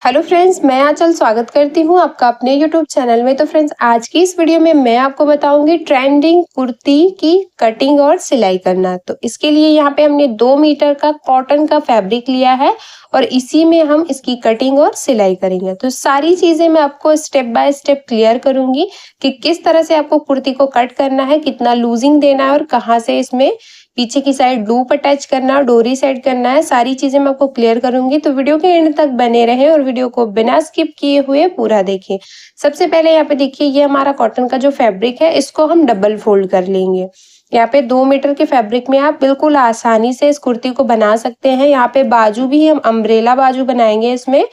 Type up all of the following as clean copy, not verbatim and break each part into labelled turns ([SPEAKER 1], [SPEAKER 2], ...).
[SPEAKER 1] Hello friends, मैं आंचल स्वागत करती हूँ आपका अपने यूट्यूब चैनल में। तो फ्रेंड्स, आज की इस वीडियो में मैं आपको बताऊंगी ट्रेंडिंग कुर्ती की कटिंग और सिलाई करना। तो इसके लिए यहाँ पे हमने 2 मीटर का कॉटन का फैब्रिक लिया है और इसी में हम इसकी कटिंग और सिलाई करेंगे। तो सारी चीजें मैं आपको स्टेप बाय स्टेप क्लियर करूंगी कि किस तरह से आपको कुर्ती को कट करना है, कितना लूजिंग देना है और कहाँ से इसमें पीछे की साइड लूप अटैच करना है, डोरी सेट करना है। सारी चीजें मैं आपको क्लियर करूंगी, तो वीडियो के एंड तक बने रहें और वीडियो को बिना स्किप किए हुए पूरा देखें। सबसे पहले यहाँ पे देखिए, ये हमारा कॉटन का जो फैब्रिक है इसको हम डबल फोल्ड कर लेंगे। यहाँ पे 2 मीटर के फैब्रिक में आप बिल्कुल आसानी से इस कुर्ती को बना सकते हैं। यहाँ पे बाजू भी हम अम्ब्रेला बाजू बनाएंगे इसमें,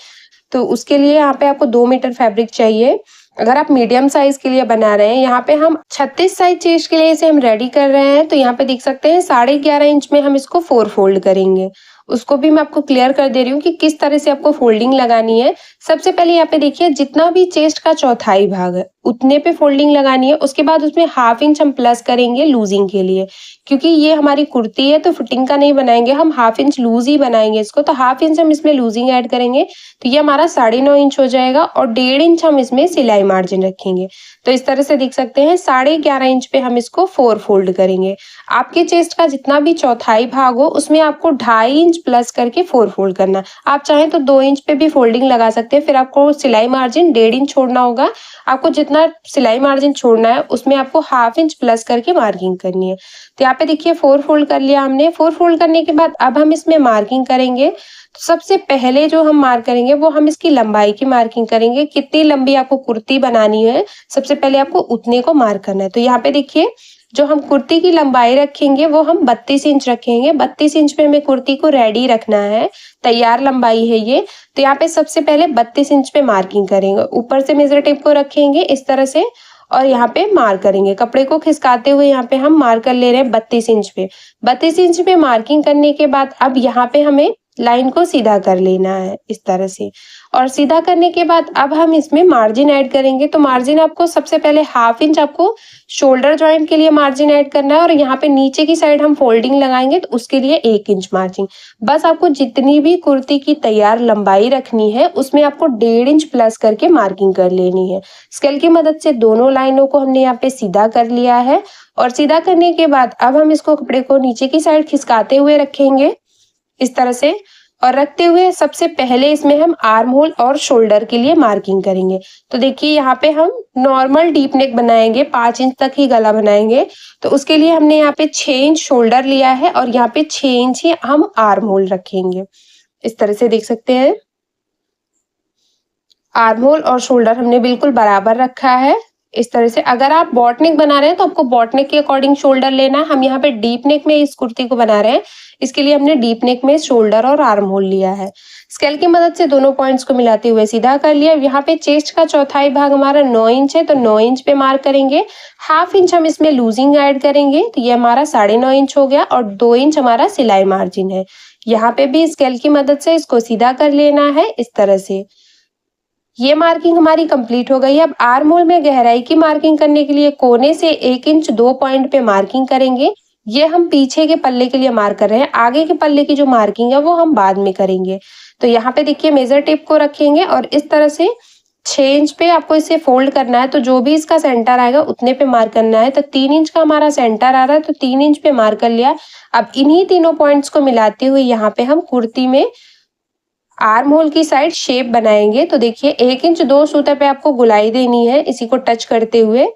[SPEAKER 1] तो उसके लिए यहाँ पे आपको 2 मीटर फैब्रिक चाहिए। अगर आप मीडियम साइज के लिए बना रहे हैं, यहाँ पे हम 36 साइज चेस्ट के लिए इसे हम रेडी कर रहे हैं। तो यहाँ पे देख सकते हैं 11.5 इंच में हम इसको 4 फोल्ड करेंगे। उसको भी मैं आपको क्लियर कर दे रही हूँ कि किस तरह से आपको फोल्डिंग लगानी है। सबसे पहले यहाँ पे देखिए, जितना भी चेस्ट का चौथाई भाग है उतने पे फोल्डिंग लगानी है। उसके बाद उसमें 1/2 इंच हम प्लस करेंगे लूजिंग के लिए, क्योंकि ये हमारी कुर्ती है तो फिटिंग का नहीं बनाएंगे हम, 1/2 इंच लूज ही बनाएंगे इसको। तो 1/2 इंच हम इसमें लूजिंग ऐड करेंगे, तो ये हमारा 9.5 इंच हो जाएगा और 1.5 इंच हम इसमें सिलाई मार्जिन रखेंगे। तो इस तरह से देख सकते हैं 11.5 इंच पे हम इसको 4 फोल्ड करेंगे। आपके चेस्ट का जितना भी चौथाई भाग हो उसमें आपको 2.5 इंच प्लस करके 4 फोल्ड करना। आप चाहें तो 2 इंच पे भी फोल्डिंग लगा सकते हैं, फिर आपको सिलाई मार्जिन 1.5 इंच छोड़ना होगा। आपको जितना सिलाई मार्जिन छोड़ना है उसमें आपको 1/2 इंच प्लस करके मार्किंग करनी है। तो यहाँ पे देखिए 4 फोल्ड कर लिया हमने। 4 फोल्ड करने के बाद अब हम इसमें मार्किंग करेंगे। तो सबसे पहले जो हम मार्क करेंगे वो हम इसकी लंबाई की मार्किंग करेंगे। कितनी लंबी आपको कुर्ती बनानी है, सबसे पहले आपको उतने को मार्क करना है। तो यहाँ पे देखिए, जो हम कुर्ती की लंबाई रखेंगे वो हम 32 इंच रखेंगे। 32 इंच पे हमें कुर्ती को रेडी रखना है, तैयार लंबाई है ये। तो यहाँ पे सबसे पहले 32 इंच पे मार्किंग करेंगे। ऊपर से मेजर टेप को रखेंगे इस तरह से और यहाँ पे मार्क करेंगे। कपड़े को खिसकाते हुए यहाँ पे हम मार्क कर ले रहे हैं 32 इंच पे। 32 इंच पे मार्किंग करने के बाद अब यहाँ पे हमें लाइन को सीधा कर लेना है इस तरह से। और सीधा करने के बाद अब हम इसमें मार्जिन ऐड करेंगे। तो मार्जिन आपको सबसे पहले 1/2 इंच आपको शोल्डर जॉइंट के लिए मार्जिन ऐड करना है और यहाँ पे नीचे की साइड हम फोल्डिंग लगाएंगे तो उसके लिए 1 इंच मार्जिन। बस आपको जितनी भी कुर्ती की तैयार लंबाई रखनी है उसमें आपको 1.5 इंच प्लस करके मार्किंग कर लेनी है। स्केल की मदद से दोनों लाइनों को हमने यहाँ पे सीधा कर लिया है। और सीधा करने के बाद अब हम इसको कपड़े को नीचे की साइड खिसकाते हुए रखेंगे इस तरह से। और रखते हुए सबसे पहले इसमें हम आर्म होल और शोल्डर के लिए मार्किंग करेंगे। तो देखिए यहाँ पे हम नॉर्मल डीप नेक बनाएंगे, 5 इंच तक ही गला बनाएंगे। तो उसके लिए हमने यहाँ पे 6 इंच शोल्डर लिया है और यहाँ पे 6 इंच ही हम आर्म होल रखेंगे। इस तरह से देख सकते हैं, आर्म होल और शोल्डर हमने बिल्कुल बराबर रखा है इस तरह से। अगर आप बॉट नेक बना रहे हैं तो आपको बॉट नेक के अकॉर्डिंग शोल्डर लेना है। हम यहाँ पे डीप नेक में इस कुर्ती को बना रहे हैं, इसके लिए हमने डीप नेक में शोल्डर और आर्म होल लिया है। स्केल की मदद से दोनों पॉइंट्स को मिलाते हुए सीधा कर लिया। यहाँ पे चेस्ट का चौथाई भाग हमारा 9 इंच है, तो 9 इंच पे मार्क करेंगे। 1/2 इंच हम इसमें लूजिंग ऐड करेंगे, तो ये हमारा 9.5 इंच हो गया और 2 इंच हमारा सिलाई मार्जिन है। यहाँ पे भी स्केल की मदद से इसको सीधा कर लेना है इस तरह से। ये मार्किंग हमारी कंप्लीट हो गई है। अब आर्म होल में गहराई की मार्किंग करने के लिए कोने से 1 इंच 2 पॉइंट पे मार्किंग करेंगे। ये हम पीछे के पल्ले के लिए मार्क कर रहे हैं, आगे के पल्ले की जो मार्किंग है वो हम बाद में करेंगे। तो यहाँ पे देखिए मेजर टेप को रखेंगे और इस तरह से 6 इंच पे आपको इसे फोल्ड करना है। तो जो भी इसका सेंटर आएगा उतने पे मार्क करना है। तो 3 इंच का हमारा सेंटर आ रहा है, तो 3 इंच पे मार्क कर लिया। अब इन्हीं तीनों पॉइंट्स को मिलाते हुए यहाँ पे हम कुर्ती में आर्म होल की साइड शेप बनाएंगे। तो देखिए 1 इंच 2 सूते पे आपको गुलाई देनी है इसी को टच करते हुए,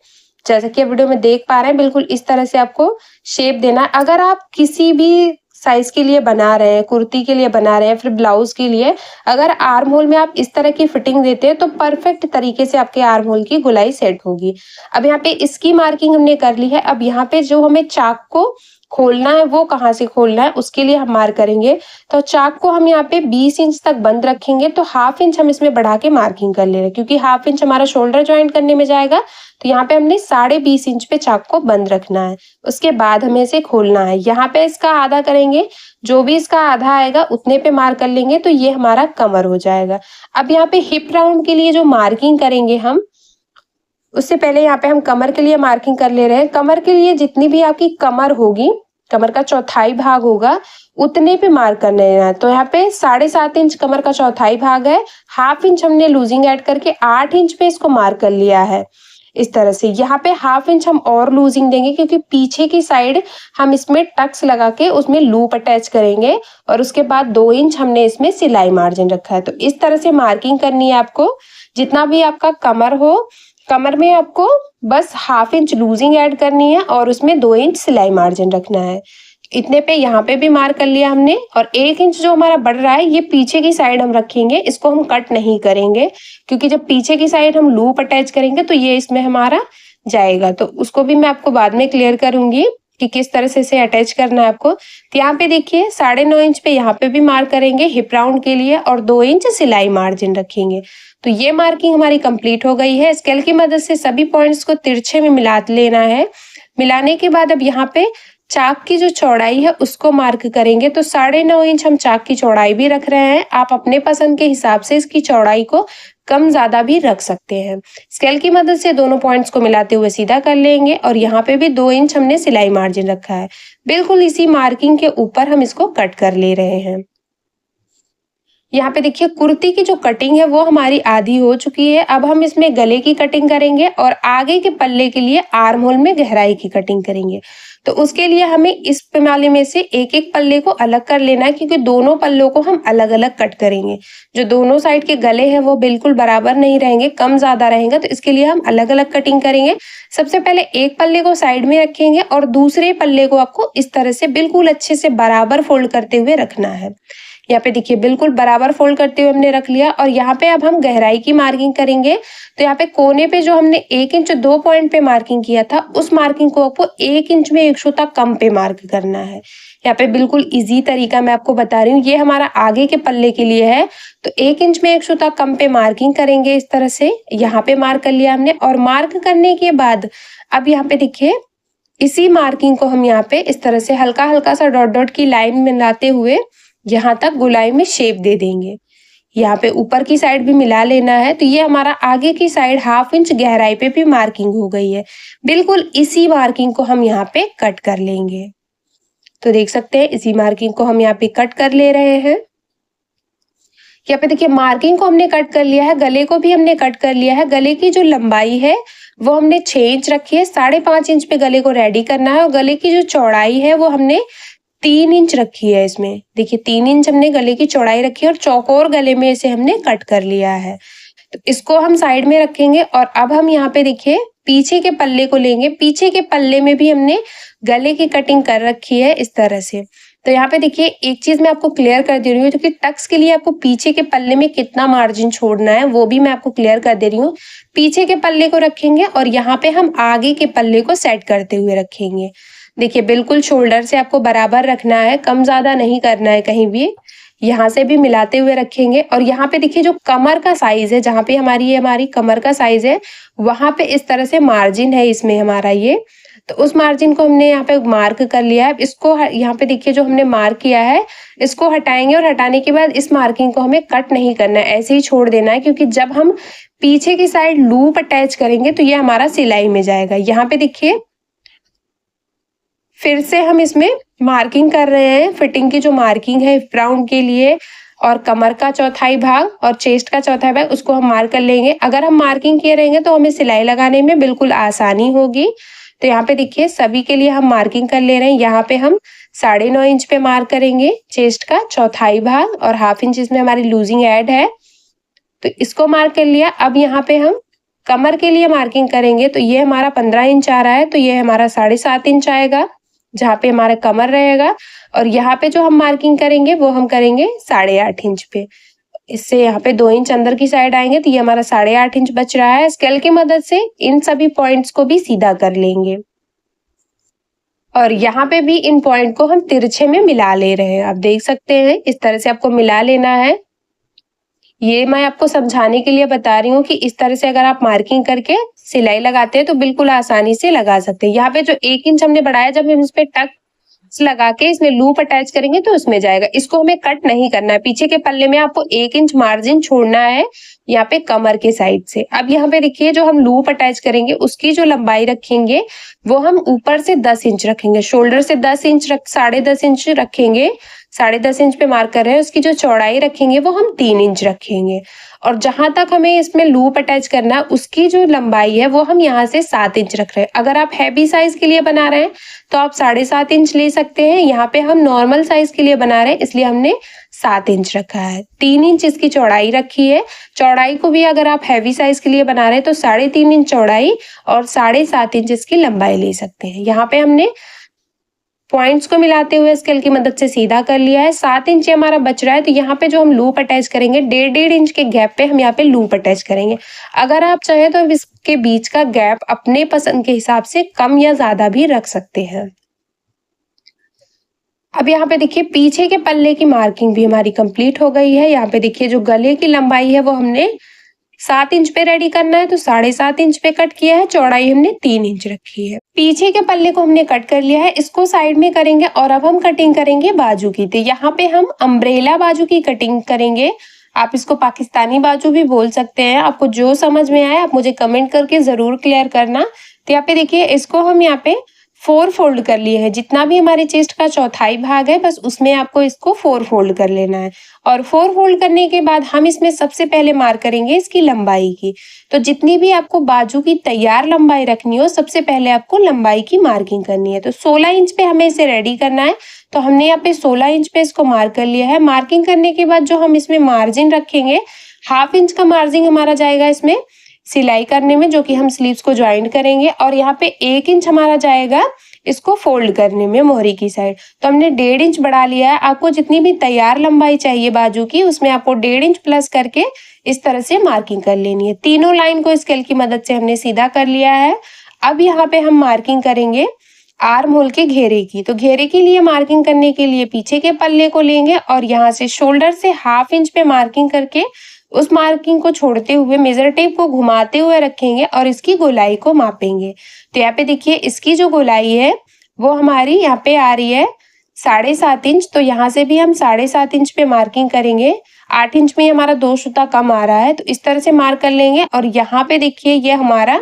[SPEAKER 1] जैसा कि आप वीडियो में देख पा रहे हैं। बिल्कुल इस तरह से आपको शेप देना है। अगर आप किसी भी साइज के लिए बना रहे हैं, कुर्ती के लिए बना रहे हैं, फिर ब्लाउज के लिए, अगर आर्म होल में आप इस तरह की फिटिंग देते हैं तो परफेक्ट तरीके से आपके आर्म होल की गुलाई सेट होगी। अब यहाँ पे इसकी मार्किंग हमने कर ली है। अब यहाँ पे जो हमें चाक को खोलना है वो कहाँ से खोलना है उसके लिए हम मार्क करेंगे। तो चाक को हम यहाँ पे 20 इंच तक बंद रखेंगे। तो 1/2 इंच हम इसमें बढ़ा के मार्किंग कर ले रहे हैं, क्योंकि 1/2 इंच हमारा शोल्डर ज्वाइंट करने में जाएगा। तो यहाँ पे हमने 20.5 इंच पे चाक को बंद रखना है। उसके बाद हमें इसे खोलना है। यहाँ पे इसका आधा करेंगे, जो भी इसका आधा आएगा उतने पे मार्क कर लेंगे, तो ये हमारा कमर हो जाएगा। अब यहाँ पे हिप राउंड के लिए जो मार्किंग करेंगे हम, उससे पहले यहाँ पे हम कमर के लिए मार्किंग कर ले रहे हैं। कमर के लिए जितनी भी आपकी कमर होगी कमर का चौथाई भाग होगा उतने पे मार्क करने है। तो यहाँ पे 7.5 इंच कमर का चौथाई भाग है, हाफ इंच हमने लूजिंग ऐड करके 8 इंच पे इसको मार्क कर लिया है। इस तरह से यहाँ पे हाफ इंच हम और लूजिंग देंगे क्योंकि पीछे की साइड हम इसमें टक्स लगा के उसमें लूप अटैच करेंगे और उसके बाद 2 इंच हमने इसमें सिलाई मार्जिन रखा है। तो इस तरह से मार्किंग करनी है आपको। जितना भी आपका कमर हो, कमर में आपको बस हाफ इंच लूजिंग ऐड करनी है और उसमें 2 इंच सिलाई मार्जिन रखना है। इतने पे यहाँ पे भी मार्क कर लिया हमने। और 1 इंच जो हमारा बढ़ रहा है ये पीछे की साइड हम रखेंगे, इसको हम कट नहीं करेंगे क्योंकि जब पीछे की साइड हम लूप अटैच करेंगे तो ये इसमें हमारा जाएगा। तो उसको भी मैं आपको बाद में क्लियर करूंगी कि किस तरह से इसे अटैच करना है आपको। तो यहाँ पे देखिए 9.5 इंच पे यहाँ पे भी मार्क करेंगे हिप राउंड के लिए और 2 इंच सिलाई मार्जिन रखेंगे। तो ये मार्किंग हमारी कंप्लीट हो गई है। स्केल की मदद से सभी पॉइंट्स को तिरछे में मिला लेना है। मिलाने के बाद अब यहाँ पे चाक की जो चौड़ाई है उसको मार्क करेंगे। तो 9.5 इंच हम चाक की चौड़ाई भी रख रहे हैं। आप अपने पसंद के हिसाब से इसकी चौड़ाई को कम ज्यादा भी रख सकते हैं। स्केल की मदद से दोनों पॉइंट्स को मिलाते हुए सीधा कर लेंगे और यहाँ पे भी 2 इंच हमने सिलाई मार्जिन रखा है। बिल्कुल इसी मार्किंग के ऊपर हम इसको कट कर ले रहे हैं। यहाँ पे देखिए कुर्ती की जो कटिंग है वो हमारी आधी हो चुकी है। अब हम इसमें गले की कटिंग करेंगे और आगे के पल्ले के लिए आर्म होल में गहराई की कटिंग करेंगे। तो उसके लिए हमें इस पैमाने में से एक एक पल्ले को अलग कर लेना है क्योंकि दोनों पल्लों को हम अलग अलग कट करेंगे। जो दोनों साइड के गले हैं वो बिल्कुल बराबर नहीं रहेंगे, कम ज्यादा रहेंगे, तो इसके लिए हम अलग अलग कटिंग करेंगे। सबसे पहले एक पल्ले को साइड में रखेंगे और दूसरे पल्ले को आपको इस तरह से बिल्कुल अच्छे से बराबर फोल्ड करते हुए रखना है। यहाँ पे देखिए बिल्कुल बराबर फोल्ड करते हुए हमने रख लिया और यहाँ पे अब हम गहराई की मार्किंग करेंगे। तो यहाँ पे कोने पे जो हमने 1 इंच 2 पॉइंट पे मार्किंग किया था उस मार्किंग को आपको 1 इंच में 1 सूता कम पे मार्क करना है। यहाँ पे बिल्कुल इजी तरीका मैं आपको बता रही हूँ। ये हमारा आगे के पल्ले के लिए है। तो 1 इंच में 1 सूता कम पे मार्किंग करेंगे। इस तरह से यहाँ पे मार्क कर लिया हमने और मार्क करने के बाद अब यहाँ पे देखिए इसी मार्किंग को हम यहाँ पे इस तरह से हल्का हल्का सा डॉट डॉट की लाइन मिलाते हुए यहाँ तक गोलाई में शेप दे देंगे। यहाँ पे ऊपर की साइड भी मिला लेना है। तो ये हमारा आगे की साइड हाफ इंच गहराई पे भी मार्किंग हो गई है। बिल्कुल इसी मार्किंग को हम यहाँ पे कट कर लेंगे। तो देख सकते हैं इसी मार्किंग को हम यहाँ पे कट कर ले रहे हैं। यहाँ पे देखिए मार्किंग को हमने कट कर लिया है, गले को भी हमने कट कर लिया है। गले की जो लंबाई है वो हमने 6 इंच रखी है। 5.5 इंच पे गले को रेडी करना है और गले की जो चौड़ाई है वो हमने 3 इंच रखी है। इसमें देखिए 3 इंच हमने गले की चौड़ाई रखी है और चौकोर गले में इसे हमने कट कर लिया है। तो इसको हम साइड में रखेंगे और अब हम यहाँ पे देखिए पीछे के पल्ले को लेंगे। पीछे के पल्ले में भी हमने गले की कटिंग कर रखी है इस तरह से। तो यहाँ पे देखिए एक चीज मैं आपको क्लियर कर दे रही हूँ क्योंकि टक्स के लिए आपको पीछे के पल्ले में कितना मार्जिन छोड़ना है वो भी मैं आपको क्लियर कर दे रही हूँ। पीछे के पल्ले को रखेंगे और यहाँ पे हम आगे के पल्ले को सेट करते हुए रखेंगे। देखिए बिल्कुल शोल्डर से आपको बराबर रखना है, कम ज्यादा नहीं करना है कहीं भी। यहाँ से भी मिलाते हुए रखेंगे और यहाँ पे देखिए जो कमर का साइज है, जहाँ पे हमारी कमर का साइज है वहां पे इस तरह से मार्जिन है इसमें हमारा ये। तो उस मार्जिन को हमने यहाँ पे मार्क कर लिया है। इसको यहाँ पे देखिए जो हमने मार्क किया है इसको हटाएंगे और हटाने के बाद इस मार्किंग को हमें कट नहीं करना है, ऐसे ही छोड़ देना है क्योंकि जब हम पीछे की साइड लूप अटैच करेंगे तो ये हमारा सिलाई में जाएगा। यहाँ पे देखिए फिर से हम इसमें मार्किंग कर रहे हैं। फिटिंग की जो मार्किंग है राउंड के लिए और कमर का चौथाई भाग और चेस्ट का चौथाई भाग उसको हम मार्क कर लेंगे। अगर हम मार्किंग किए रहेंगे तो हमें सिलाई लगाने में बिल्कुल आसानी होगी। तो यहाँ पे देखिए सभी के लिए हम मार्किंग कर ले रहे हैं। यहाँ पे हम 9.5 इंच पे मार्क करेंगे चेस्ट का चौथाई भाग और हाफ इंच इसमें हमारी लूजिंग ऐड है। तो इसको मार्क कर लिया। अब यहाँ पे हम कमर के लिए मार्किंग करेंगे। तो ये हमारा 15 इंच आ रहा है, तो ये हमारा 7.5 इंच आएगा जहाँ पे हमारा कमर रहेगा। और यहाँ पे जो हम मार्किंग करेंगे वो हम करेंगे 8.5 इंच पे। इससे यहाँ पे 2 इंच अंदर की साइड आएंगे तो ये हमारा 8.5 इंच बच रहा है। स्केल की मदद से इन सभी पॉइंट्स को भी सीधा कर लेंगे और यहाँ पे भी इन पॉइंट को हम तिरछे में मिला ले रहे हैं। आप देख सकते हैं इस तरह से आपको मिला लेना है। ये मैं आपको समझाने के लिए बता रही हूँ कि इस तरह से अगर आप मार्किंग करके सिलाई लगाते हैं तो बिल्कुल आसानी से लगा सकते हैं। यहाँ पे जो 1 इंच हमने बढ़ाया, जब हम इस पे टक लगा के इसमें लूप अटैच करेंगे तो उसमें जाएगा। इसको हमें कट नहीं करना है। पीछे के पल्ले में आपको 1 इंच मार्जिन छोड़ना है यहाँ पे कमर के साइड से। अब यहाँ पे देखिए जो हम लूप अटैच करेंगे उसकी जो लंबाई रखेंगे वो हम ऊपर से 10 इंच रखेंगे, शोल्डर से 10 इंच 10.5 इंच रखेंगे, 10.5 इंच पे मार्क कर रहे हैं। उसकी जो चौड़ाई रखेंगे वो हम 3 इंच रखेंगे और जहां तक हमें इसमें लूप अटैच करना है उसकी जो लंबाई है वो हम यहाँ से 7 इंच रख रहे हैं। अगर आप हैवी साइज के लिए बना रहे हैं तो आप 7.5 इंच ले सकते हैं। यहाँ पे हम नॉर्मल साइज के लिए बना रहे हैं इसलिए हमने 7 इंच रखा है। 3 इंच इसकी चौड़ाई रखी है। चौड़ाई को भी अगर आप हैवी साइज के लिए बना रहे हैं तो 3.5 इंच चौड़ाई और 7.5 इंच इसकी लंबाई ले सकते हैं। यहाँ पे हमने पॉइंट्स को मिलाते हुए स्केल की मदद से सीधा कर लिया है। 7 इंच हमारा बच रहा है तो यहाँ पे जो हम लूप अटैच करेंगे 1.5 इंच के गैप पे हम यहाँ पे लूप अटैच करेंगे। अगर आप चाहें तो इसके बीच का गैप अपने पसंद के हिसाब से कम या ज्यादा भी रख सकते हैं। अब यहाँ पे देखिए पीछे के पल्ले की मार्किंग भी हमारी कंप्लीट हो गई है। यहाँ पे देखिए जो गले की लंबाई है वो हमने 7 इंच पे रेडी करना है तो 7.5 इंच पे कट किया है। चौड़ाई हमने 3 इंच रखी है। पीछे के पल्ले को हमने कट कर लिया है, इसको साइड में करेंगे और अब हम कटिंग करेंगे बाजू की। तो यहाँ पे हम अम्ब्रेला बाजू की कटिंग करेंगे। आप इसको पाकिस्तानी बाजू भी बोल सकते हैं। आपको जो समझ में आए आप मुझे कमेंट करके जरूर क्लियर करना। तो यहाँ पे देखिए इसको हम यहाँ पे 4 फोल्ड कर लिए हैं। जितना भी हमारे चेस्ट का चौथाई भाग है बस उसमें आपको इसको 4 फोल्ड कर लेना है और 4 फोल्ड करने के बाद हम इसमें सबसे पहले मार्क करेंगे इसकी लंबाई की। तो जितनी भी आपको बाजू की तैयार लंबाई रखनी हो सबसे पहले आपको लंबाई की मार्किंग करनी है। तो 16 इंच पे हमें इसे रेडी करना है तो हमने यहाँ पे 16 इंच पे इसको मार्क कर लिया है। मार्किंग करने के बाद जो हम इसमें मार्जिन रखेंगे 1/2 इंच का मार्जिन हमारा जाएगा इसमें सिलाई करने में, जो कि हम स्लीव्स को ज्वाइंट करेंगे और यहाँ पे 1 इंच हमारा जाएगा इसको फोल्ड करने में मोहरी की साइड। तो हमने 1.5 इंच बढ़ा लिया है। आपको जितनी भी तैयार लंबाई चाहिए बाजू की उसमें आपको 1.5 इंच प्लस करके इस तरह से मार्किंग कर लेनी है। तीनों लाइन को स्केल की मदद से हमने सीधा कर लिया है। अब यहाँ पे हम मार्किंग करेंगे आर्म होल के घेरे की। तो घेरे के लिए मार्किंग करने के लिए पीछे के पल्ले को लेंगे और यहाँ से शोल्डर से 1/2 इंच पे मार्किंग करके उस मार्किंग को छोड़ते हुए मेजर टेप को घुमाते हुए रखेंगे और इसकी गोलाई को मापेंगे। तो यहाँ पे देखिए इसकी जो गोलाई है वो हमारी यहाँ पे आ रही है 7.5 इंच। तो यहाँ से भी हम 7.5 इंच पे मार्किंग करेंगे। 8 इंच में हमारा 2 सूता कम आ रहा है तो इस तरह से मार्क कर लेंगे और यहाँ पे देखिए ये हमारा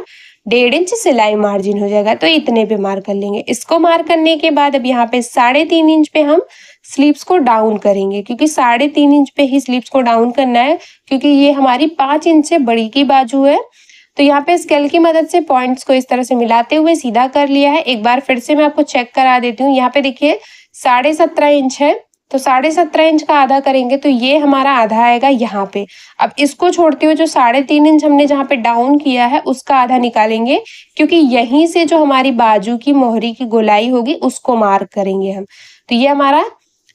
[SPEAKER 1] 1.5 इंच सिलाई मार्जिन हो जाएगा तो इतने पे मार्क कर लेंगे। इसको मार्क करने के बाद अब यहाँ पे 3.5 इंच पे हम स्लीव्स को डाउन करेंगे, क्योंकि 3.5 इंच पे ही स्लीव्स को डाउन करना है क्योंकि ये हमारी 5 इंच से बड़ी की बाजू है। तो यहाँ पे स्केल की मदद से पॉइंट्स को इस तरह से मिलाते हुए सीधा कर लिया है। एक बार फिर से मैं आपको चेक करा देती हूँ। यहाँ पे देखिए 17.5 इंच है तो 17.5 इंच का आधा करेंगे तो ये हमारा आधा आएगा यहाँ पे। अब इसको छोड़ते हुए जो 3.5 इंच हमने जहाँ पे डाउन किया है उसका आधा निकालेंगे, क्योंकि यहीं से जो हमारी बाजू की मोहरी की गोलाई होगी उसको मार्क करेंगे हम। तो ये हमारा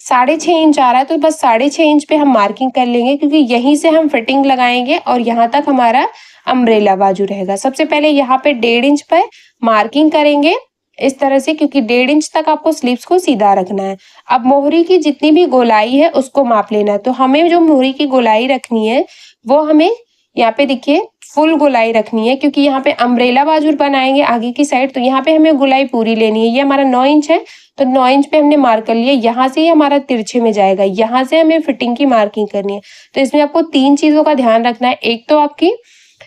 [SPEAKER 1] 6.5 इंच आ रहा है तो बस 6.5 इंच पे हम मार्किंग कर लेंगे, क्योंकि यहीं से हम फिटिंग लगाएंगे और यहाँ तक हमारा अम्ब्रेला बाजू रहेगा। सबसे पहले यहाँ पे 1.5 इंच पर मार्किंग करेंगे इस तरह से, क्योंकि 1.5 इंच तक आपको स्लीव्स को सीधा रखना है। अब मोहरी की जितनी भी गोलाई है उसको माप लेना है। तो हमें जो मोहरी की गोलाई रखनी है वो हमें यहाँ पे देखिए फुल गोलाई रखनी है, क्योंकि यहाँ पे अम्ब्रेला बाजू बनाएंगे आगे की साइड। तो यहाँ पे हमें गोलाई पूरी लेनी है। ये हमारा 9 इंच है तो 9 इंच पे हमने मार्क कर लिया। यहाँ से ही हमारा तिरछे में जाएगा, यहाँ से हमें फिटिंग की मार्किंग करनी है। तो इसमें आपको 3 चीजों का ध्यान रखना है। एक तो आपकी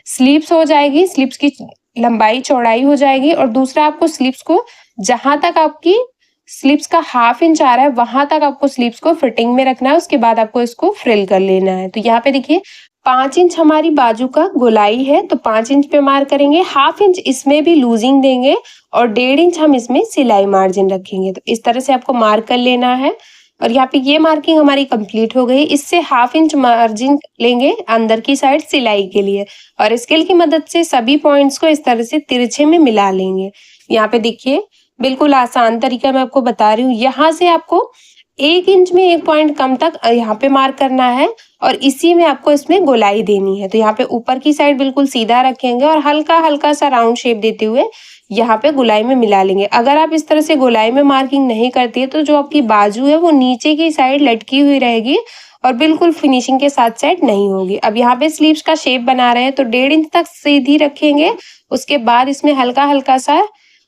[SPEAKER 1] स्लीव्स हो जाएगी, स्लीव्स की लंबाई चौड़ाई हो जाएगी, और दूसरा आपको स्लीव्स को जहां तक आपकी स्लीव्स का 1/2 इंच आ रहा है वहां तक आपको स्लीव्स को फिटिंग में रखना है। उसके बाद आपको इसको फ्रिल कर लेना है। तो यहाँ पे देखिए 5 इंच हमारी बाजू का गोलाई है तो 5 इंच पे मार्क करेंगे। 1/2 इंच इसमें भी लूजिंग देंगे और 1.5 इंच हम इसमें सिलाई मार्जिन रखेंगे। तो इस तरह से आपको मार्क कर लेना है। और यहाँ पे ये मार्किंग हमारी कंप्लीट हो गई। इससे 1/2 इंच मार्जिन लेंगे अंदर की साइड सिलाई के लिए और स्केल की मदद से सभी पॉइंट्स को इस तरह से तिरछे में मिला लेंगे। यहाँ पे देखिए बिल्कुल आसान तरीका मैं आपको बता रही हूँ। यहाँ से आपको 1 इंच में 1 पॉइंट कम तक यहाँ पे मार्क करना है और इसी में आपको इसमें गोलाई देनी है। तो यहाँ पे ऊपर की साइड बिल्कुल सीधा रखेंगे और हल्का हल्का सा राउंड शेप देते हुए यहाँ पे गोलाई में मिला लेंगे। अगर आप इस तरह से गोलाई में मार्किंग नहीं करती है तो जो आपकी बाजू है वो नीचे की साइड लटकी हुई रहेगी और बिल्कुल फिनिशिंग के साथ सेट नहीं होगी। अब यहाँ पे स्लीव्स का शेप बना रहे हैं तो 1.5 इंच तक सीधी रखेंगे। उसके बाद इसमें हल्का हल्का सा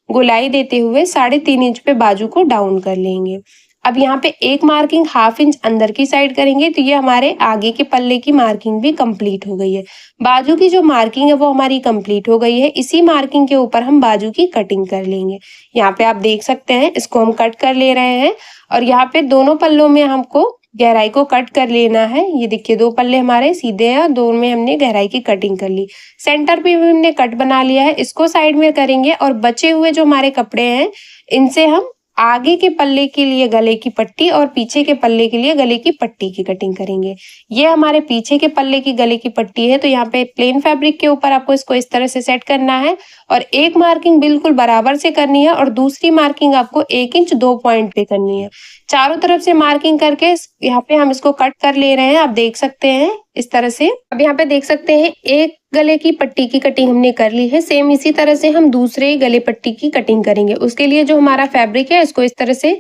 [SPEAKER 1] गोलाई देते हुए 3.5 इंच पे बाजू को डाउन कर लेंगे। अब यहाँ पे एक मार्किंग 1/2 इंच अंदर की साइड करेंगे तो ये हमारे आगे के पल्ले की मार्किंग भी कंप्लीट हो गई है। बाजू की जो मार्किंग है वो हमारी कंप्लीट हो गई है। इसी मार्किंग के ऊपर हम बाजू की कटिंग कर लेंगे। यहाँ पे आप देख सकते हैं, इसको हम कट कर ले रहे हैं और यहाँ पे दोनों पल्लों में हमको गहराई को कट कर लेना है। ये देखिए 2 पल्ले हमारे सीधे हैं और दोनों में हमने गहराई की कटिंग कर ली। सेंटर पे भी हमने कट बना लिया है, इसको साइड में करेंगे और बचे हुए जो हमारे कपड़े हैं इनसे हम आगे के पल्ले के लिए गले की पट्टी और पीछे के पल्ले के लिए गले की पट्टी की कटिंग करेंगे। ये हमारे पीछे के पल्ले की गले की पट्टी है, तो यहाँ पे प्लेन फैब्रिक के ऊपर आपको इसको इस तरह से सेट करना है और एक मार्किंग बिल्कुल बराबर से करनी है और दूसरी मार्किंग आपको 1 इंच 2 पॉइंट पे करनी है। चारों तरफ से मार्किंग करके यहाँ पे हम इसको कट कर ले रहे हैं, आप देख सकते हैं इस तरह से। अब यहाँ पे देख सकते हैं एक गले की पट्टी की कटिंग हमने कर ली है। सेम इसी तरह से हम दूसरे गले पट्टी की कटिंग करेंगे। उसके लिए जो हमारा फैब्रिक है इसको इस तरह से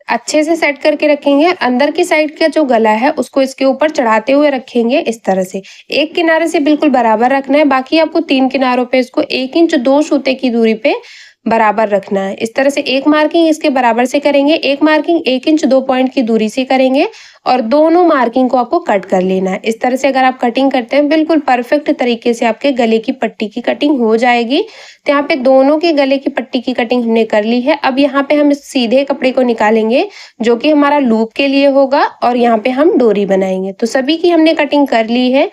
[SPEAKER 1] अच्छे से सेट करके रखेंगे। अंदर की साइड का जो गला है उसको इसके ऊपर चढ़ाते हुए रखेंगे इस तरह से। एक किनारे से बिल्कुल बराबर रखना है, बाकी आपको 3 किनारों पे इसको 1 इंच 2 सूते की दूरी पे बराबर रखना है। इस तरह से एक मार्किंग इसके बराबर से करेंगे, एक मार्किंग 1 इंच 2 पॉइंट की दूरी से करेंगे और दोनों मार्किंग को आपको कट कर लेना है। इस तरह से अगर आप कटिंग करते हैं बिल्कुल परफेक्ट तरीके से आपके गले की पट्टी की कटिंग हो जाएगी। तो यहाँ पे दोनों के गले की पट्टी की कटिंग हमने कर ली है। अब यहाँ पे हम इस सीधे कपड़े को निकालेंगे जो कि हमारा लूप के लिए होगा और यहाँ पे हम डोरी बनाएंगे। तो सभी की हमने कटिंग कर ली है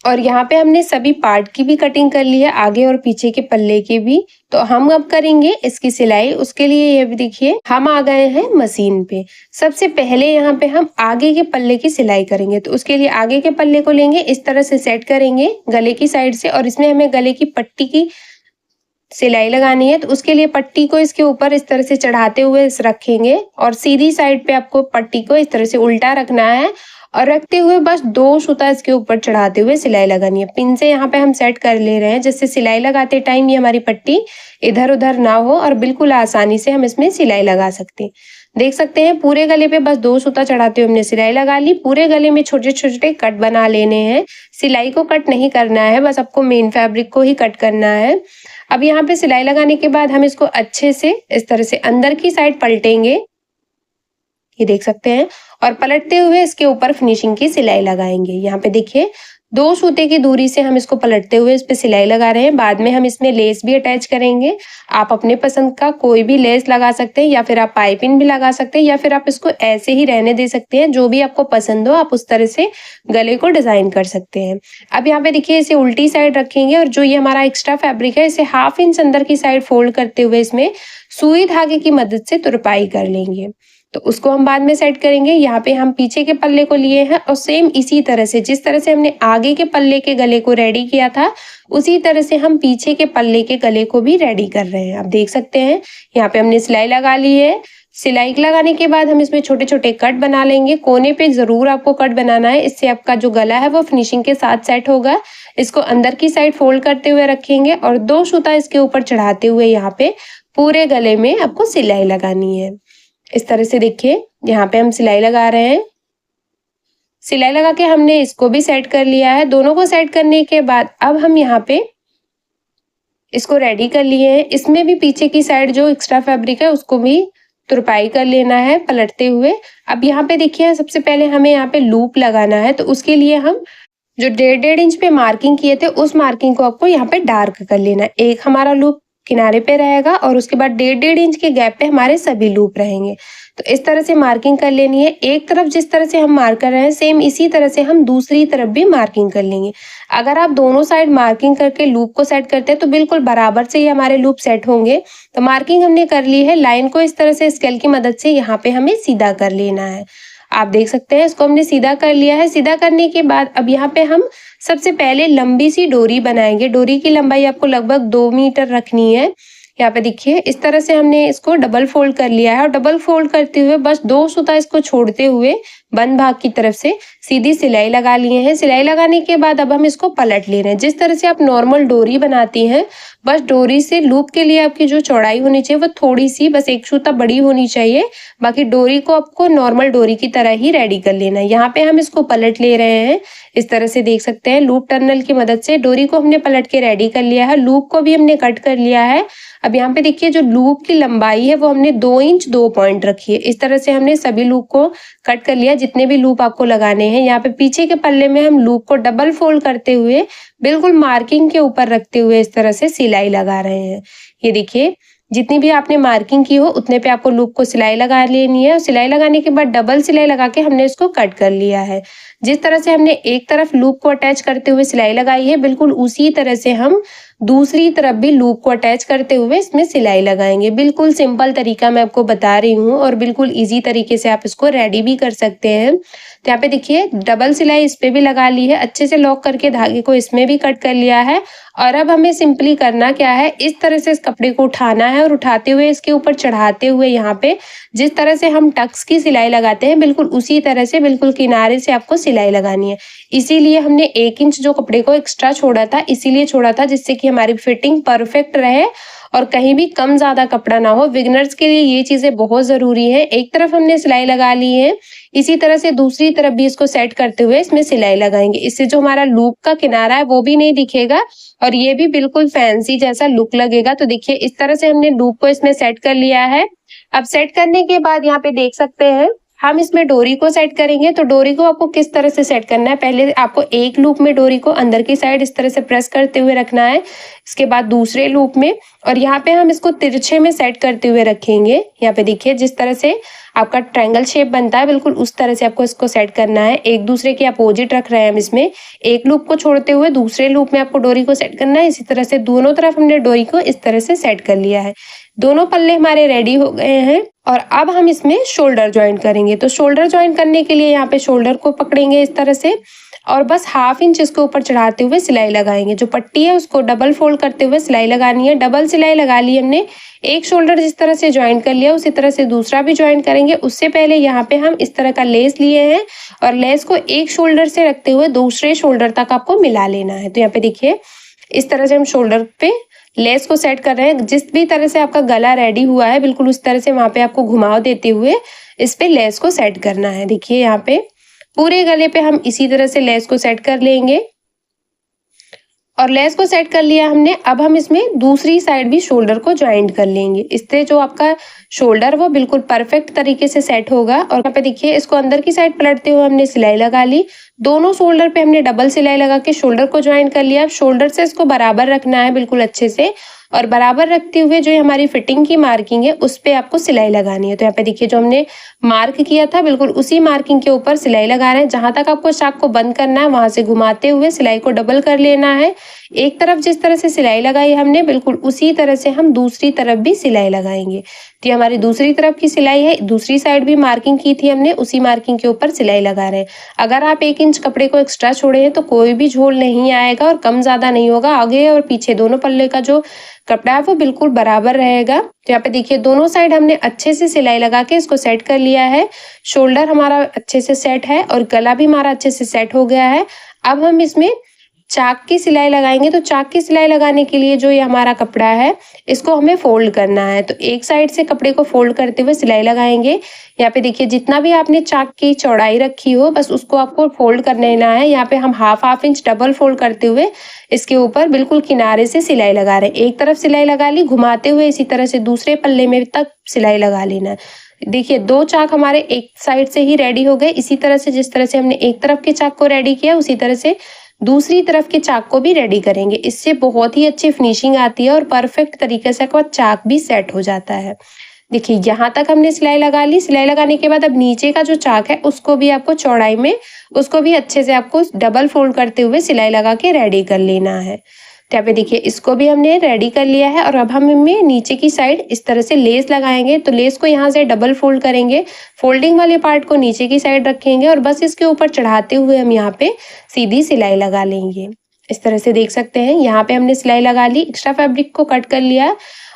[SPEAKER 1] और यहाँ पे हमने सभी पार्ट की भी कटिंग कर ली है, आगे और पीछे के पल्ले की भी। तो हम अब करेंगे इसकी सिलाई। उसके लिए ये भी देखिए हम आ गए हैं मशीन पे। सबसे पहले यहाँ पे हम आगे के पल्ले की सिलाई करेंगे। तो उसके लिए आगे के पल्ले को लेंगे, इस तरह से सेट करेंगे गले की साइड से और इसमें हमें गले की पट्टी की सिलाई लगानी है। तो उसके लिए पट्टी को इसके ऊपर इस तरह से चढ़ाते हुए रखेंगे और सीधी साइड पे आपको पट्टी को इस तरह से उल्टा रखना है और रखते हुए बस 2 सूता इसके ऊपर चढ़ाते हुए सिलाई लगानी है। पिन से यहाँ पे हम सेट कर ले रहे हैं, जिससे सिलाई लगाते टाइम ये हमारी पट्टी इधर उधर ना हो और बिल्कुल आसानी से हम इसमें सिलाई लगा सकते हैं। देख सकते हैं पूरे गले पे बस 2 सूता चढ़ाते हुए हमने सिलाई लगा ली। पूरे गले में छोटे छोटे कट बना लेने हैं। सिलाई को कट नहीं करना है, बस आपको मेन फैब्रिक को ही कट करना है। अब यहाँ पे सिलाई लगाने के बाद हम इसको अच्छे से इस तरह से अंदर की साइड पलटेंगे, ये देख सकते हैं, और पलटते हुए इसके ऊपर फिनिशिंग की सिलाई लगाएंगे। यहाँ पे देखिए 2 सूते की दूरी से हम इसको पलटते हुए इस पे सिलाई लगा रहे हैं। बाद में हम इसमें लेस भी अटैच करेंगे। आप अपने पसंद का कोई भी लेस लगा सकते हैं या फिर आप पाइपिंग भी लगा सकते हैं या फिर आप इसको ऐसे ही रहने दे सकते हैं। जो भी आपको पसंद हो आप उस तरह से गले को डिजाइन कर सकते हैं। अब यहाँ पे देखिए इसे उल्टी साइड रखेंगे और जो ये हमारा एक्स्ट्रा फैब्रिक है इसे 1/2 इंच अंदर की साइड फोल्ड करते हुए इसमें सुई धागे की मदद से तुरपाई कर लेंगे। तो उसको हम बाद में सेट करेंगे। यहाँ पे हम पीछे के पल्ले को लिए हैं और सेम इसी तरह से जिस तरह से हमने आगे के पल्ले के गले को रेडी किया था उसी तरह से हम पीछे के पल्ले के गले को भी रेडी कर रहे हैं। आप देख सकते हैं यहाँ पे हमने सिलाई लगा ली है। सिलाई लगाने के बाद हम इसमें छोटे छोटे कट बना लेंगे। कोने पे जरूर आपको कट बनाना है, इससे आपका जो गला है वो फिनिशिंग के साथ सेट होगा। इसको अंदर की साइड फोल्ड करते हुए रखेंगे और 2 सूता इसके ऊपर चढ़ाते हुए यहाँ पे पूरे गले में आपको सिलाई लगानी है। इस तरह से देखिए यहाँ पे हम सिलाई लगा रहे हैं। सिलाई लगा के हमने इसको भी सेट कर लिया है। दोनों को सेट करने के बाद अब हम यहाँ पे इसको रेडी कर लिए हैं। इसमें भी पीछे की साइड जो एक्स्ट्रा फैब्रिक है उसको भी तुरपाई कर लेना है पलटते हुए। अब यहाँ पे देखिए सबसे पहले हमें यहाँ पे लूप लगाना है। तो उसके लिए हम जो 1.5 इंच पे मार्किंग किए थे उस मार्किंग को आपको यहाँ पे डार्क कर लेना है। एक हमारा लूप किनारे पे रहेगा और उसके बाद 1.5 इंच के गैप पे हमारे सभी लूप रहेंगे। तो इस तरह से मार्किंग कर लेनी है। एक तरफ जिस तरह से हम मार्क कर रहे हैं सेम इसी तरह से हम दूसरी तरफ भी मार्किंग कर लेंगे। अगर आप दोनों साइड मार्किंग करके लूप को सेट करते हैं तो बिल्कुल बराबर से ही हमारे लूप सेट होंगे। तो मार्किंग हमने कर ली है। लाइन को इस तरह से स्केल की मदद से यहाँ पे हमें सीधा कर लेना है। आप देख सकते हैं इसको हमने सीधा कर लिया है। सीधा करने के बाद अब यहाँ पे हम सबसे पहले लंबी सी डोरी बनाएंगे। डोरी की लंबाई आपको लगभग 2 मीटर रखनी है। यहाँ पे देखिए इस तरह से हमने इसको डबल फोल्ड कर लिया है और डबल फोल्ड करते हुए बस 2 सूता इसको छोड़ते हुए बंद भाग की तरफ से सीधी सिलाई लगा लिए हैं। सिलाई लगाने के बाद अब हम इसको पलट ले रहे हैं। जिस तरह से आप नॉर्मल डोरी बनाती हैं, बस डोरी से लूप के लिए आपकी जो चौड़ाई होनी चाहिए वो थोड़ी सी बस एक सूता बड़ी होनी चाहिए। बाकी डोरी को आपको नॉर्मल डोरी की तरह ही रेडी कर लेना है। यहाँ पे हम इसको पलट ले रहे हैं। इस तरह से देख सकते हैं लूप टर्नल की मदद से डोरी को हमने पलट के रेडी कर लिया है। लूप को भी हमने कट कर लिया है। अब यहाँ पे देखिए जो लूप की लंबाई है वो हमने 2 इंच 2 पॉइंट रखी है। इस तरह से हमने सभी लूप को कट कर लिया, जितने भी लूप आपको लगाने हैं। यहाँ पे पीछे के पल्ले में हम लूप को डबल फोल्ड करते हुए बिल्कुल मार्किंग के ऊपर रखते हुए इस तरह से सिलाई लगा रहे हैं। ये देखिए जितनी भी आपने मार्किंग की हो उतने पे आपको लूप को सिलाई लगा लेनी है। और सिलाई लगाने के बाद डबल सिलाई लगा के हमने इसको कट कर लिया है। जिस तरह से हमने एक तरफ लूप को अटैच करते हुए सिलाई लगाई है, बिल्कुल उसी तरह से हम दूसरी तरफ भी लूप को अटैच करते हुए इसमें सिलाई लगाएंगे। बिल्कुल सिंपल तरीका मैं आपको बता रही हूँ और बिल्कुल इजी तरीके से आप इसको रेडी भी कर सकते हैं। तो यहाँ पे देखिए डबल सिलाई इस पे भी लगा ली है, अच्छे से लॉक करके धागे को इसमें भी कट कर लिया है। और अब हमें सिंपली करना क्या है, इस तरह से इस कपड़े को उठाना है और उठाते हुए इसके ऊपर चढ़ाते हुए यहाँ पे जिस तरह से हम टक्स की सिलाई लगाते हैं बिल्कुल उसी तरह से बिल्कुल किनारे से आपको सिलाई लगानी है। इसीलिए हमने 1 इंच जो कपड़े को एक्स्ट्रा छोड़ा था, इसीलिए छोड़ा था जिससे कि हमारी फिटिंग परफेक्ट रहे और कहीं भी कम ज्यादा कपड़ा ना हो। बिगिनर्स के लिए ये चीजें बहुत जरूरी है। एक तरफ हमने सिलाई लगा ली है, इसी तरह से दूसरी तरफ भी इसको सेट करते हुए इसमें सिलाई लगाएंगे। इससे जो हमारा लूप का किनारा है वो भी नहीं दिखेगा और ये भी बिल्कुल फैंसी जैसा लुक लगेगा। तो देखिए इस तरह से हमने लूप को इसमें सेट कर लिया है। अब सेट करने के बाद यहाँ पे देख सकते हैं हम इसमें डोरी को सेट करेंगे। तो डोरी को आपको किस तरह से सेट करना है, पहले आपको एक लूप में डोरी को अंदर की साइड इस तरह से प्रेस करते हुए रखना है, इसके बाद दूसरे लूप में, और यहाँ पे हम इसको तिरछे में सेट करते हुए रखेंगे। यहाँ पे देखिए जिस तरह से आपका ट्रायंगल शेप बनता है बिल्कुल उस तरह से आपको इसको सेट करना है। एक दूसरे के अपोजिट रख रहे हैं हम इसमें, एक लूप को छोड़ते हुए दूसरे लूप में आपको डोरी को सेट करना है। इसी तरह से दोनों तरफ हमने डोरी को इस तरह से सेट कर लिया है। दोनों पल्ले हमारे रेडी हो गए हैं और अब हम इसमें शोल्डर ज्वाइंट करेंगे। तो शोल्डर ज्वाइंट करने के लिए यहाँ पे शोल्डर को पकड़ेंगे इस तरह से और बस 1/2 इंच इसके ऊपर चढ़ाते हुए सिलाई लगाएंगे। जो पट्टी है उसको डबल फोल्ड करते हुए सिलाई लगानी है। डबल सिलाई लगा ली हमने। एक शोल्डर जिस तरह से ज्वाइंट कर लिया उसी तरह से दूसरा भी ज्वाइंट करेंगे। उससे पहले यहाँ पे हम इस तरह का लेस लिए हैं और लेस को एक शोल्डर से रखते हुए दूसरे शोल्डर तक आपको मिला लेना है। तो यहाँ पे देखिए इस तरह से हम शोल्डर पे लेस को सेट कर रहे हैं। जिस भी तरह से आपका गला रेडी हुआ है बिल्कुल उस तरह से वहां पे आपको घुमाव देते हुए इस पे लेस को सेट करना है। देखिए यहाँ पे पूरे गले पे हम इसी तरह से लेस को सेट कर लेंगे और लेस को सेट कर लिया हमने। अब हम इसमें दूसरी साइड भी शोल्डर को ज्वाइंट कर लेंगे। इससे जो आपका शोल्डर वो बिल्कुल परफेक्ट तरीके से सेट होगा। और यहाँ पे देखिए इसको अंदर की साइड पलटते हुए हमने सिलाई लगा ली। दोनों शोल्डर पे हमने डबल सिलाई लगा के शोल्डर को ज्वाइंट कर लिया। शोल्डर से इसको बराबर रखना है बिल्कुल अच्छे से और बराबर रखते हुए जो हमारी फिटिंग की मार्किंग है उस पे आपको सिलाई लगानी है। तो यहाँ पे देखिए जो हमने मार्क किया था बिल्कुल उसी मार्किंग के ऊपर सिलाई लगा रहे हैं। जहां तक आपको चाक को बंद करना है वहां से घुमाते हुए सिलाई को डबल कर लेना है। एक तरफ जिस तरह से सिलाई लगाई हमने बिल्कुल उसी तरह से हम दूसरी तरफ भी सिलाई लगाएंगे। तो ये हमारी दूसरी तरफ की सिलाई है। दूसरी साइड भी मार्किंग की थी हमने, उसी मार्किंग के ऊपर सिलाई लगा रहे हैं। अगर आप 1 इंच कपड़े को एक्स्ट्रा छोड़े हैं तो कोई भी झोल नहीं आएगा और कम ज्यादा नहीं होगा। आगे और पीछे दोनों पल्ले का जो कपड़ा है वो बिल्कुल बराबर रहेगा। तो यहाँ पे देखिए दोनों साइड हमने अच्छे से सिलाई लगा के इसको सेट कर लिया है। शोल्डर हमारा अच्छे से सेट है और गला भी हमारा अच्छे से सेट हो गया है। अब हम इसमें चाक की सिलाई लगाएंगे। तो चाक की सिलाई लगाने के लिए जो ये हमारा कपड़ा है इसको हमें फोल्ड करना है। तो एक साइड से कपड़े को फोल्ड करते हुए सिलाई लगाएंगे। यहाँ पे देखिए जितना भी आपने चाक की चौड़ाई रखी हो बस उसको आपको फोल्ड कर लेना है। यहाँ पे हम 1/2 इंच डबल फोल्ड करते हुए इसके ऊपर बिल्कुल किनारे से सिलाई लगा रहे हैं। एक तरफ सिलाई लगा ली, घुमाते हुए इसी तरह से दूसरे पल्ले में तक सिलाई लगा लेना है। देखिए 2 चाक हमारे एक साइड से ही रेडी हो गए। इसी तरह से जिस तरह से हमने एक तरफ के चाक को रेडी किया उसी तरह से दूसरी तरफ के चाक को भी रेडी करेंगे। इससे बहुत ही अच्छी फिनिशिंग आती है और परफेक्ट तरीके से आपका चाक भी सेट हो जाता है। देखिए यहाँ तक हमने सिलाई लगा ली। सिलाई लगाने के बाद अब नीचे का जो चाक है उसको भी आपको चौड़ाई में उसको भी अच्छे से आपको डबल फोल्ड करते हुए सिलाई लगा के रेडी कर लेना है। तो यहाँ पे देखिए इसको भी हमने रेडी कर लिया है और अब हम इनमें नीचे की साइड इस तरह से लेस लगाएंगे। तो लेस को यहाँ से डबल फोल्ड करेंगे, फोल्डिंग वाले पार्ट को नीचे की साइड रखेंगे और बस इसके ऊपर चढ़ाते हुए हम यहाँ पे सीधी सिलाई लगा लेंगे। इस तरह से देख सकते हैं यहाँ पे हमने सिलाई लगा ली, एक्स्ट्रा फैब्रिक को कट कर लिया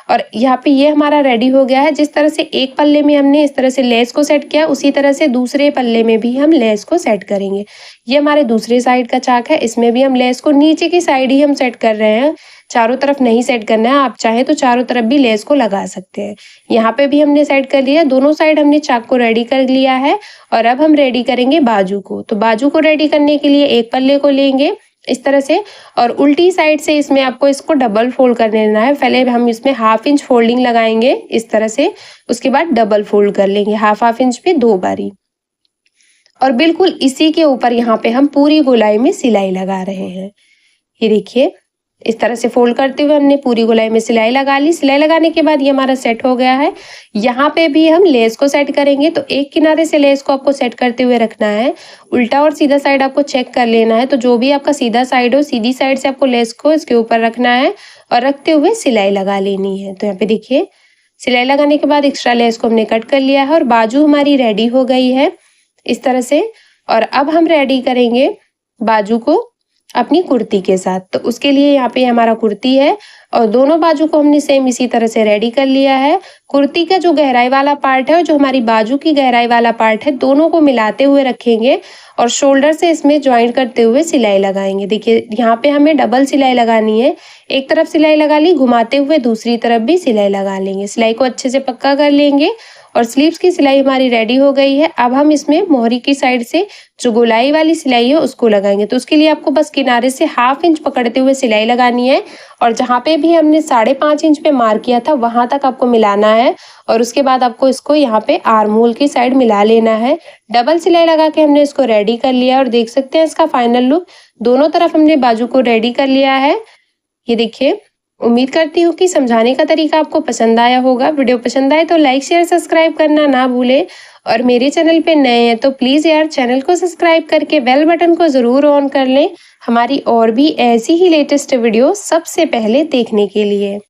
[SPEAKER 1] और यहाँ पे ये हमारा रेडी हो गया है। जिस तरह से एक पल्ले में हमने इस तरह से लेस को सेट किया, उसी तरह से दूसरे पल्ले में भी हम लेस को सेट करेंगे। ये हमारे दूसरे साइड का चाक है, इसमें भी हम लेस को नीचे की साइड ही हम सेट कर रहे हैं, चारों तरफ नहीं सेट करना है। आप चाहे तो चारों तरफ भी लेस को लगा सकते हैं। यहाँ पे भी हमने सेट कर लिया, दोनों साइड हमने चाक को रेडी कर लिया है। और अब हम रेडी करेंगे बाजू को। तो बाजू को रेडी करने के लिए एक पल्ले को लेंगे इस तरह से, और उल्टी साइड से इसमें आपको इसको डबल फोल्ड कर लेना है। पहले हम इसमें 1/2 इंच फोल्डिंग लगाएंगे इस तरह से, उसके बाद डबल फोल्ड कर लेंगे 1/2 इंच पे 2 बारी। और बिल्कुल इसी के ऊपर यहाँ पे हम पूरी गोलाई में सिलाई लगा रहे हैं। ये देखिए, इस तरह से फोल्ड करते हुए हमने पूरी गोलाई में सिलाई लगा ली। सिलाई लगाने के बाद ये हमारा सेट हो गया है। यहाँ पे भी हम लेस को सेट करेंगे। तो एक किनारे से लेस को आपको सेट करते हुए रखना है, उल्टा और सीधा साइड आपको चेक कर लेना है। तो जो भी आपका सीधा साइड हो, सीधी साइड से आपको लेस को इसके ऊपर रखना है और रखते हुए सिलाई लगा लेनी है। तो यहाँ पे देखिए, सिलाई लगाने के बाद एक्स्ट्रा लेस को हमने कट कर लिया है और बाजू हमारी रेडी हो गई है इस तरह से। और अब हम रेडी करेंगे बाजू को अपनी कुर्ती के साथ। तो उसके लिए यहाँ पे हमारा कुर्ती है और दोनों बाजू को हमने सेम इसी तरह से रेडी कर लिया है। कुर्ती का जो गहराई वाला पार्ट है और जो हमारी बाजू की गहराई वाला पार्ट है, दोनों को मिलाते हुए रखेंगे और शोल्डर से इसमें ज्वाइंट करते हुए सिलाई लगाएंगे। देखिए, यहाँ पे हमें डबल सिलाई लगानी है। एक तरफ सिलाई लगा ली, घुमाते हुए दूसरी तरफ भी सिलाई लगा लेंगे। सिलाई को अच्छे से पक्का कर लेंगे और स्लीव्स की सिलाई हमारी रेडी हो गई है। अब हम इसमें मोहरी की साइड से जो गोलाई वाली सिलाई है उसको लगाएंगे। तो उसके लिए आपको बस किनारे से 1/2 इंच पकड़ते हुए सिलाई लगानी है और जहाँ पे भी हमने 5.5 इंच पे मार्क किया था वहां तक आपको मिलाना है। और उसके बाद आपको इसको यहाँ पे आर्म होल की साइड मिला लेना है। डबल सिलाई लगा के हमने इसको रेडी कर लिया और देख सकते हैं इसका फाइनल लुक। दोनों तरफ हमने बाजू को रेडी कर लिया है। ये देखिए, उम्मीद करती हूँ कि समझाने का तरीका आपको पसंद आया होगा। वीडियो पसंद आए तो लाइक शेयर सब्सक्राइब करना ना भूलें और मेरे चैनल पे नए हैं तो प्लीज़ यार चैनल को सब्सक्राइब करके बेल बटन को ज़रूर ऑन कर लें, हमारी और भी ऐसी ही लेटेस्ट वीडियो सबसे पहले देखने के लिए।